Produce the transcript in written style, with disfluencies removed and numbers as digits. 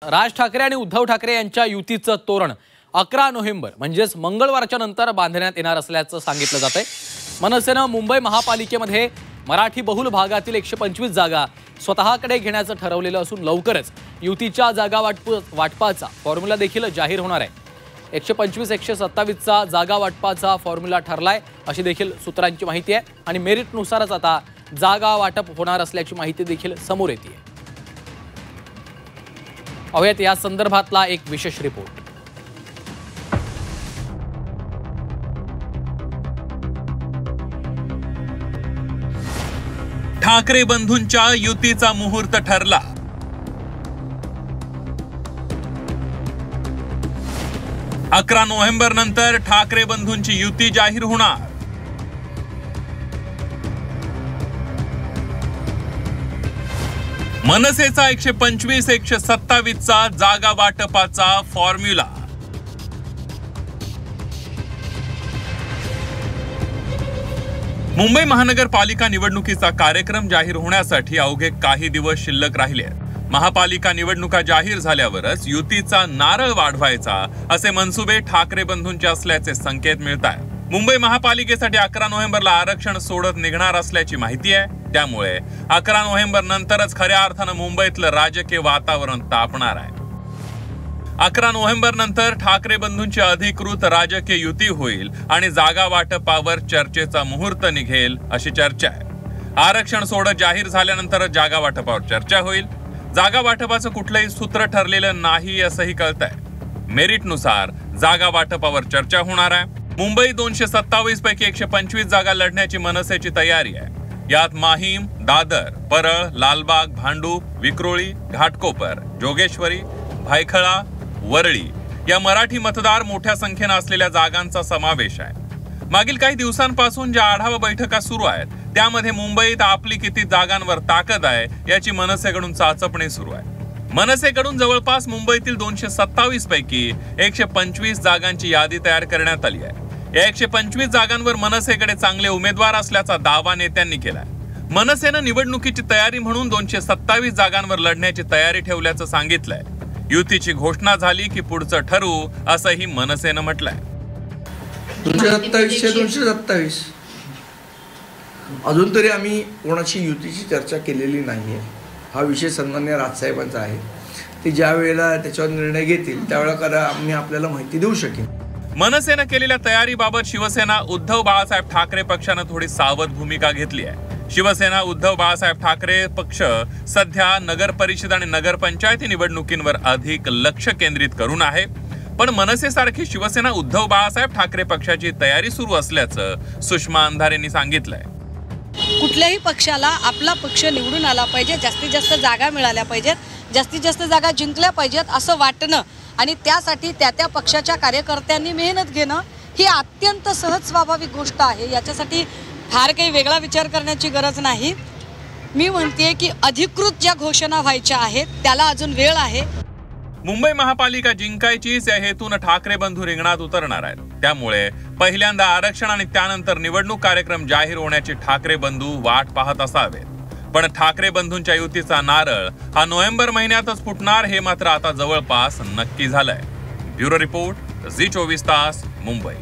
राज ठाकरे आणि उद्धव ठाकरे यांच्या युतीचं तोरण 11 नोव्हेंबर म्हणजेच मंगळवारच्या नंतर बांधण्यात येणार असल्याचं सांगितलं जातंय। मनसेनं मुंबई महापालिकेमध्ये मराठी बहुल भागातील 125 जागा स्वतःकडे घेण्याचं ठरवलेलं असून लवकरच युतीच्या जागा वाटपाचा फॉर्म्युला देखील जाहीर होणार आहे। 125-127 चा जागा वाटपाचा फॉर्म्युला ठरलाय अशी देखील सूत्रांची माहिती आहे आणि मेरिटनुसारच आता जागा वाटप होणार असल्याची माहिती देखील समोर येते। अवयत या संदर्भातला एक विशेष रिपोर्ट। ठाकरे बंधूंच्या युतीचा मुहूर्त ठरला। अकरा नोव्हेंबर नंतर ठाकरे बंधूंची युती जाहीर होणार। मनसेचा 125-127 चा जागा वाटपाचा फॉर्म्युला। मुंबई महानगरपालिका निवडणुकीचा कार्यक्रम जाहीर होण्यासाठी अवघे काही दिवस शिल्लक राहिले आहेत। महापालिका निवडणुका जाहीर झाल्यावरच युतीचा नारळ वाढवायचा असे मनसुबे ठाकरे बंधूंचे असल्याचे संकेत मिळतात। मुंबई महापालिकेसाठी 11 नोव्हेंबरला आरक्षण सोडत निघणार असल्याची माहिती आहे। त्यामुळे 11 नोव्हेंबर नंतरच खऱ्या अर्थानं मुंबईतलं राजकीय वातावरण तापणार आहे। 11 नोव्हेंबर नंतर ठाकरे बंधूंची अधिकृत राजकीय युती होईल आणि जागा वाटपावर चर्चेचा मुहूर्त निघेल अशी चर्चा आहे। आरक्षण सोडत जाहीर झाल्यानंतर जागा वाटपावर चर्चा होईल। जागा वाटपाचं कुठलंही सूत्र ठरलेलं नाही असंही कळतंय। मेरिटनुसार जागा वाटपावर चर्चा होणार आहे। मुंबई 227 पैकी 125 जागा लढण्याची मनसेची तयारी आहे। यात माहीम, दादर, परळ, लालबाग, भांडूप, विक्रोळी, घाटकोपर, जोगेश्वरी, भायखळा, वरळी या मराठी मतदार मोठ्या संख्येने असलेल्या जागांचा समावेश आहे। मागील काही दिवसांपासून ज्या आढावा बैठका सुरू आहेत त्यामध्ये मुंबईत आपली किती जागांवर ताकद आहे याची मनसेकडून चाचपणी सुरू आहे। मनसेकडून जवळपास मुंबईतील 227 पैकी 125 जागांची यादी तयार करण्यात आली आहे। या 125 जागांवर मनसेकडे चांगले उमेदवार असल्याचा दावा नेत्यांनी केलाय। मनसेनं निवडणुकीची तयारी म्हणून 227 जागांवर लढण्याची तयारी ठेवल्याचं सांगितलंय। युतीची घोषणा झाली की पुढचं ठरवू असंही मनसेनं म्हटलंय। 227 अजून तरी आम्ही कोणाची युतीची चर्चा केलेली नाहीये। हा विषय सन्माननीय राजसाहेबांचा आहे। ते ज्या वेळेला त्याच्यावर निर्णय घेतील त्यावेळेला आम्ही आपल्याला माहिती देऊ शकेन। मनसेनं केलेल्या तयारीबाबत शिवसेना उद्धव बाळासाहेब ठाकरे पक्षानं थोडी सावध भूमिका घेतली आहे। शिवसेना उद्धव बाळासाहेब ठाकरे पक्ष सध्या नगर परिषद आणि नगरपंचायती निवडणुकींवर अधिक लक्ष केंद्रित करून आहे। पण मनसेसारखी शिवसेना उद्धव बाळासाहेब ठाकरे पक्षाची तयारी सुरू असल्याचं सुषमा अंधारेंनी सांगितलंय। कुठल्याही पक्षाला आपला पक्ष निवडून आला पाहिजे, जास्तीत जास्त जागा मिळाल्या पाहिजेत, जास्तीत जास्त जागा जिंकल्या पाहिजेत असं वाटणं आणि त्यासाठी त्या पक्षाच्या कार्यकर्त्यांनी मेहनत घेणं ही अत्यंत सहज स्वाभाविक गोष्ट आहे। याच्यासाठी फार काही वेगळा विचार करण्याची गरज नाही। मी म्हणते की अधिकृत ज्या घोषणा व्हायच्या आहेत त्याला अजून वेळ आहे। मुंबई महापालिका जिंकायचीच या हेतून ठाकरे बंधू रिंगणात उतरणार आहेत। त्यामुळे पहिल्यांदा आरक्षण आणि त्यानंतर निवडणूक कार्यक्रम जाहीर होण्याची ठाकरे बंधू वाट पाहत असावेत। पण ठाकरे बंधूंच्या युतीचा नारळ हा नोव्हेंबर महिन्यातच फुटणार हे मात्र आता जवळपास नक्की झालंय। ब्युरो रिपोर्ट, झी 24 तास, मुंबई।